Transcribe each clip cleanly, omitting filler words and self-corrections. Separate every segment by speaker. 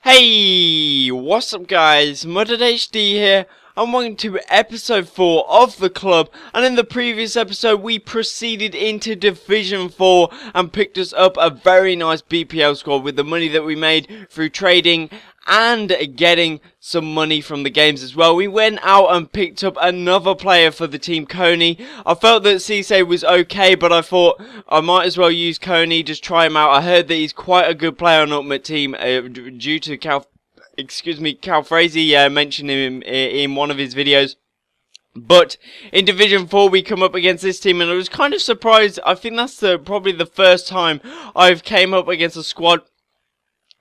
Speaker 1: Hey, what's up guys, Mudded HD here, and welcome to episode 4 of the club. And in the previous episode we proceeded into Division 4 and picked us up a very nice BPL squad with the money that we made through trading and getting some money from the games as well. We went out and picked up another player for the team, Coney. I felt that Cisse was okay, but I thought I might as well use Coney, just try him out. I heard that he's quite a good player on Ultimate Team due to Cal Frazee mentioned him in one of his videos. But in Division 4 we come up against this team and I was kind of surprised. I think that's probably the first time I've came up against a squad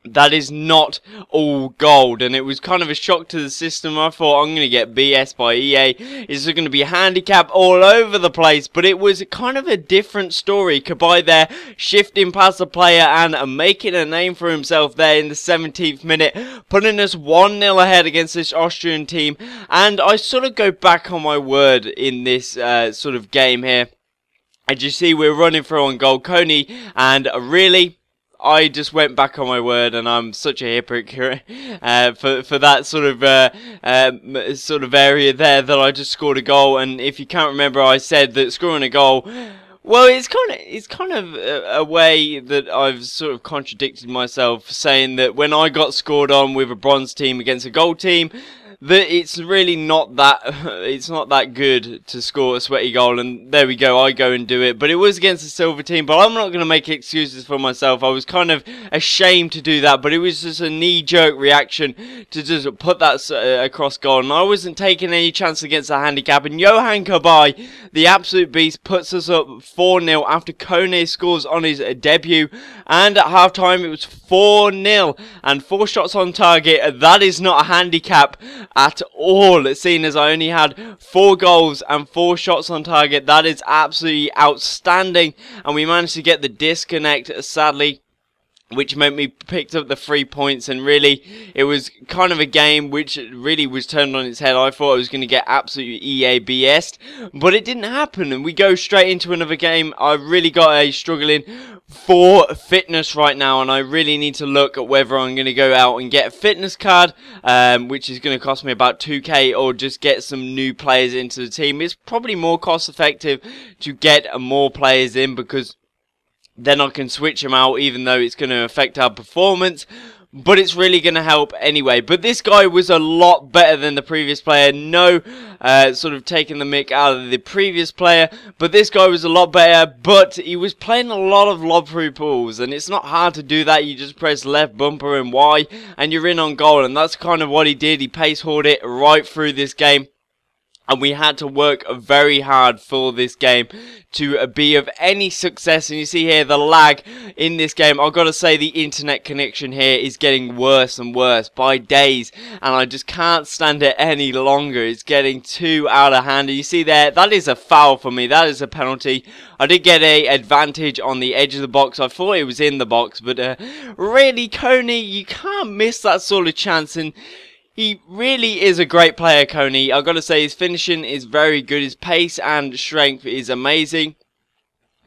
Speaker 1: that is not all gold, and it was kind of a shock to the system. I thought I'm going to get BS by EA. It's going to be a handicap all over the place, but it was kind of a different story. Kabay there shifting past the player and making a name for himself there in the 17th minute, putting us 1-0 ahead against this Austrian team. And I sort of go back on my word in this sort of game here. As you see, we're running through on goal, Coney, and really I just went back on my word, and I'm such a hypocrite for that sort of area there that I just scored a goal. And if you can't remember, I said that scoring a goal, well, it's kind of a way that I've sort of contradicted myself, saying that when I got scored on with a bronze team against a gold team, that it's really not that good to score a sweaty goal. And there we go, I go and do it. But it was against the silver team, but I'm not going to make excuses for myself. I was kind of ashamed to do that, but it was just a knee-jerk reaction to just put that across goal, and I wasn't taking any chance against the handicap. And Johan Kabay, the absolute beast, puts us up 4-0 after Kone scores on his debut, and at half-time it was 4-0 and 4 shots on target. That is not a handicap at all, seeing as I only had 4 goals and 4 shots on target. That is absolutely outstanding, and we managed to get the disconnect, sadly, which meant we picked up the 3 points. And really, it was kind of a game which really was turned on its head. I thought I was going to get absolutely EA BS'd, but it didn't happen, and we go straight into another game. I really got a struggling for fitness right now, and I really need to look at whether I'm going to go out and get a fitness card, which is going to cost me about 2k, or just get some new players into the team. It's probably more cost effective to get more players in, because then I can switch them out, even though it's going to affect our performance. But it's really going to help anyway. But this guy was a lot better than the previous player. No sort of taking the mick out of the previous player. But this guy was a lot better. But he was playing a lot of lob through balls. And it's not hard to do that. You just press left bumper and Y, and you're in on goal. And that's kind of what he did. He pace hauled it right through this game. And we had to work very hard for this game to be of any success. And you see here the lag in this game. I've got to say the internet connection here is getting worse and worse by days, and I just can't stand it any longer. It's getting too out of hand. And you see there, that is a foul for me. That is a penalty. I did get a advantage on the edge of the box. I thought it was in the box, but really, Coney, you can't miss that sort of chance. And he really is a great player, Coney. I've got to say his finishing is very good. His pace and strength is amazing.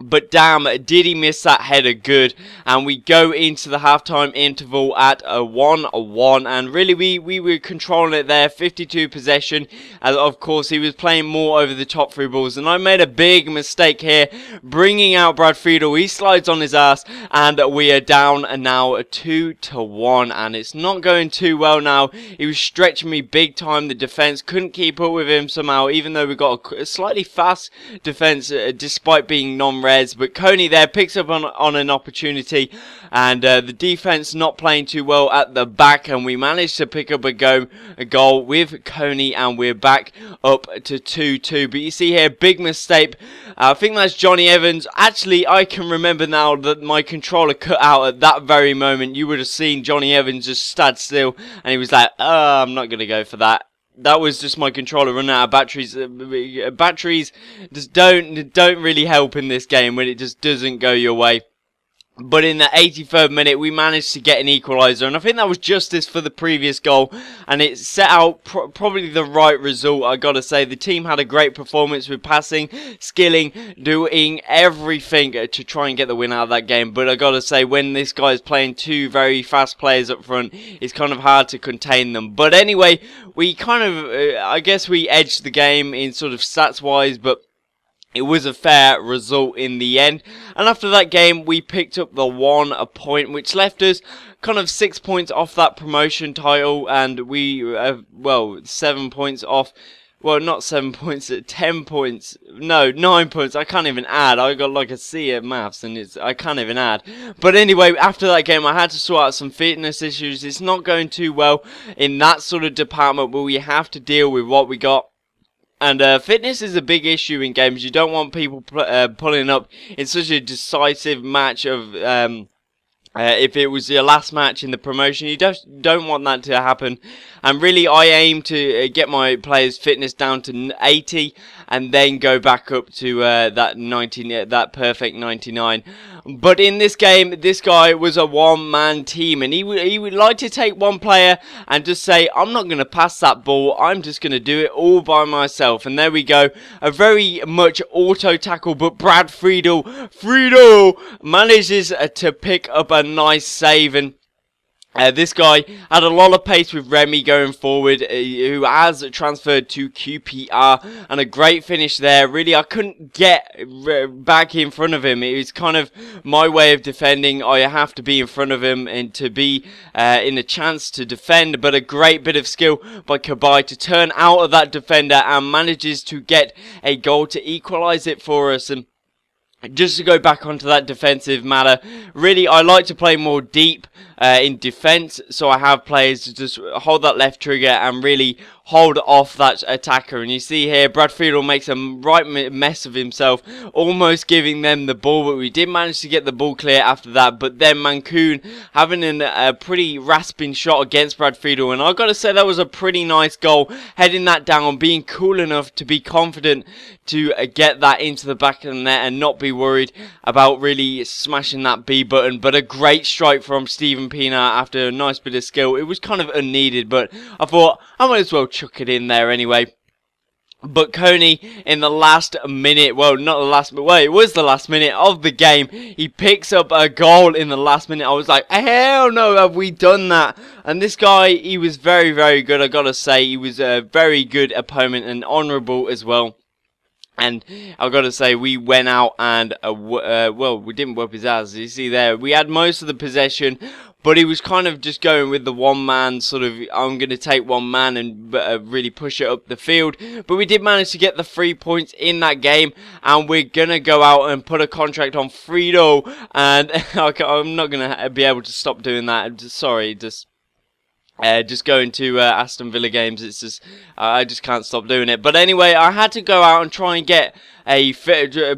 Speaker 1: But damn, did he miss that header good. And we go into the halftime interval at a 1-1. And really, we were controlling it there. 52 possession. As of course, he was playing more over the top through balls. And I made a big mistake here, bringing out Brad Friedel. He slides on his ass. And we are down now 2-1. And it's not going too well now. He was stretching me big time. The defense couldn't keep up with him somehow, even though we got a slightly fast defense despite being non-res. But Coney there picks up on an opportunity, and the defense not playing too well at the back, and we managed to pick up a goal with Coney, and we're back up to 2-2. But you see here, big mistake. I think that's Johnny Evans. Actually, I can remember now that my controller cut out at that very moment. You would have seen Johnny Evans just stand still, and he was like, "Oh, I'm not going to go for that." That was just my controller running out of batteries. Batteries just don't really help in this game when it just doesn't go your way. But in the 83rd minute, we managed to get an equaliser, and I think that was justice for the previous goal, and it set out probably the right result, I gotta say. The team had a great performance with passing, skilling, doing everything to try and get the win out of that game. But I gotta say, when this guy is playing two very fast players up front, it's kind of hard to contain them. But anyway, we kind of, I guess we edged the game in sort of stats-wise, but it was a fair result in the end. And after that game, we picked up the 1 point, which left us kind of 6 points off that promotion title. And we, well, 7 points off. Well, not 7 points, 10 points. No, 9 points. I can't even add. I got like a C at maths and I can't even add. But anyway, after that game, I had to sort out some fitness issues. It's not going too well in that sort of department, but we have to deal with what we got. And fitness is a big issue in games. You don't want people pulling up in such a decisive match of if it was your last match in the promotion. You don't want that to happen. And really, I aim to get my players' fitness down to 80 and then go back up to that perfect 99. But in this game, this guy was a one-man team, and he would like to take one player and just say, I'm not going to pass that ball, I'm just going to do it all by myself. And there we go, a very much auto-tackle, but Brad Friedel manages to pick up a nice save. And this guy had a lot of pace with Remy going forward, who has transferred to QPR, and a great finish there. Really, I couldn't get back in front of him. It was kind of my way of defending. I have to be in front of him and to be in a chance to defend, but a great bit of skill by Kabai to turn out of that defender and manages to get a goal to equalise it for us. And just to go back onto that defensive matter, really, I like to play more deep in defence, so I have players to just hold that left trigger and really hold off that attacker. And you see here, Brad Friedel makes a right mess of himself, almost giving them the ball, but we did manage to get the ball clear after that. But then Mancoon having a pretty rasping shot against Brad Friedel, and I've got to say that was a pretty nice goal, heading that down, being cool enough to be confident to get that into the back of the net and not be worried about really smashing that B button. But a great strike from Stephen Pienaar after a nice bit of skill. It was kind of unneeded, but I thought I might as well chuck it in there anyway. But Coney, in the last minute, well, not the last minute, well, it was the last minute of the game, he picks up a goal in the last minute. I was like, hell no, have we done that? And this guy, he was very, very good, I gotta say. He was a very good opponent and honourable as well. And I've got to say, we went out and, well, we didn't whoop his ass. You see there, we had most of the possession, but he was kind of just going with the one-man sort of, I'm going to take one man and really push it up the field. But we did manage to get the 3 points in that game, and we're going to go out and put a contract on Friedel. And I'm not going to be able to stop doing that. Sorry, just going to Aston Villa games, it's just I just can't stop doing it. But anyway, I had to go out and try and get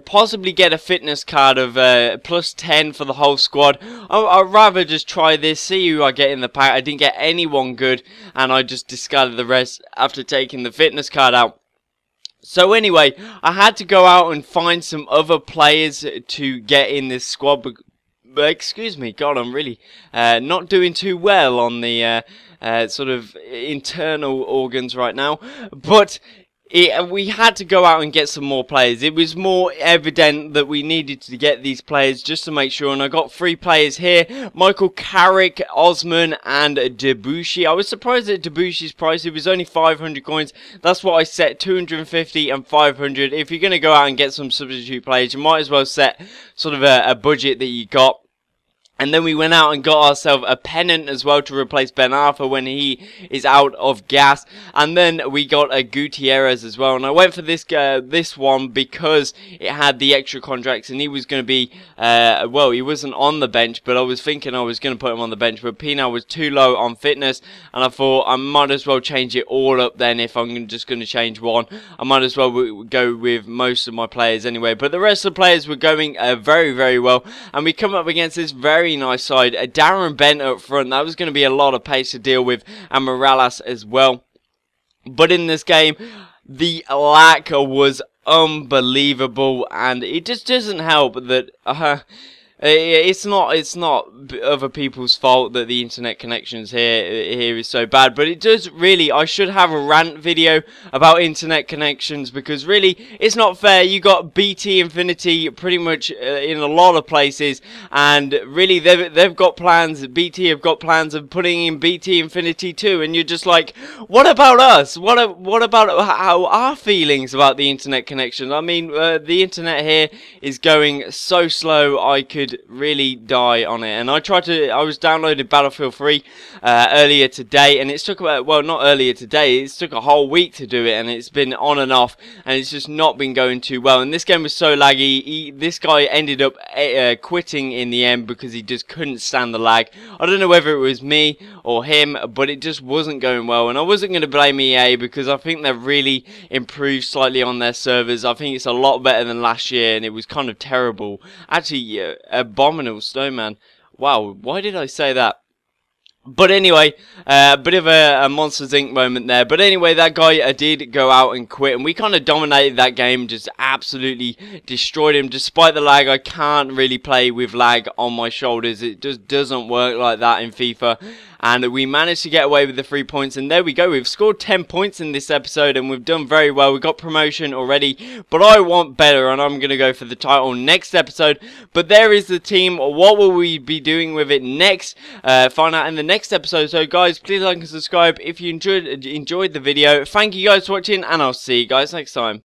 Speaker 1: possibly get a fitness card of plus 10 for the whole squad. I'd rather just try this, see who I get in the pack. I didn't get anyone good, and I just discarded the rest after taking the fitness card out. So anyway, I had to go out and find some other players to get in this squad. Excuse me, God, I'm really not doing too well on the sort of internal organs right now. But we had to go out and get some more players. It was more evident that we needed to get these players just to make sure. And I got 3 players here: Michael Carrick, Osman, and Debussy. I was surprised at Debussy's price. It was only 500 coins. That's what I set, 250 and 500. If you're going to go out and get some substitute players, you might as well set sort of a budget that you got. And then we went out and got ourselves a pennant as well to replace Ben Arthur when he is out of gas. And then we got a Gutierrez as well. And I went for this one because it had the extra contracts, and he was going to be, well, he wasn't on the bench, but I was thinking I was going to put him on the bench. But Pienaar was too low on fitness, and I thought I might as well change it all up then. If I'm just going to change one, I might as well go with most of my players anyway. But the rest of the players were going very, very well. And we come up against this very nice side. Darren Bent up front, that was going to be a lot of pace to deal with, and Morales as well. But in this game, the lack was unbelievable, and it just doesn't help that It's not other people's fault that the internet connections here is so bad, but it does really. I should have a rant video about internet connections, because really it's not fair. You got BT Infinity pretty much in a lot of places, and really they've got plans. BT have got plans of putting in BT Infinity too, and you're just like, what about us? What about how our feelings about the internet connection? I mean, the internet here is going so slow. I could really die on it, and I was downloading Battlefield 3 earlier today, and it took about, well, not earlier today, it took a whole week to do it, and it's been on and off, and it's just not been going too well. And this game was so laggy. This guy ended up quitting in the end because he just couldn't stand the lag. I don't know whether it was me or him, but it just wasn't going well, and I wasn't going to blame EA, because I think they've really improved slightly on their servers. I think it's a lot better than last year, and it was kind of terrible. Actually, abominable snowman. Wow, why did I say that? But anyway, a bit of a Monsters Inc. moment there. But anyway, that guy did go out and quit, and we kind of dominated that game, just absolutely destroyed him. Despite the lag, I can't really play with lag on my shoulders. It just doesn't work like that in FIFA. And we managed to get away with the 3 points, and there we go. We've scored 10 points in this episode, and we've done very well. We got promotion already, but I want better, and I'm going to go for the title next episode. But there is the team. What will we be doing with it next? Find out in the next episode. So guys, please like and subscribe if you enjoyed the video. Thank you guys for watching, and I'll see you guys next time.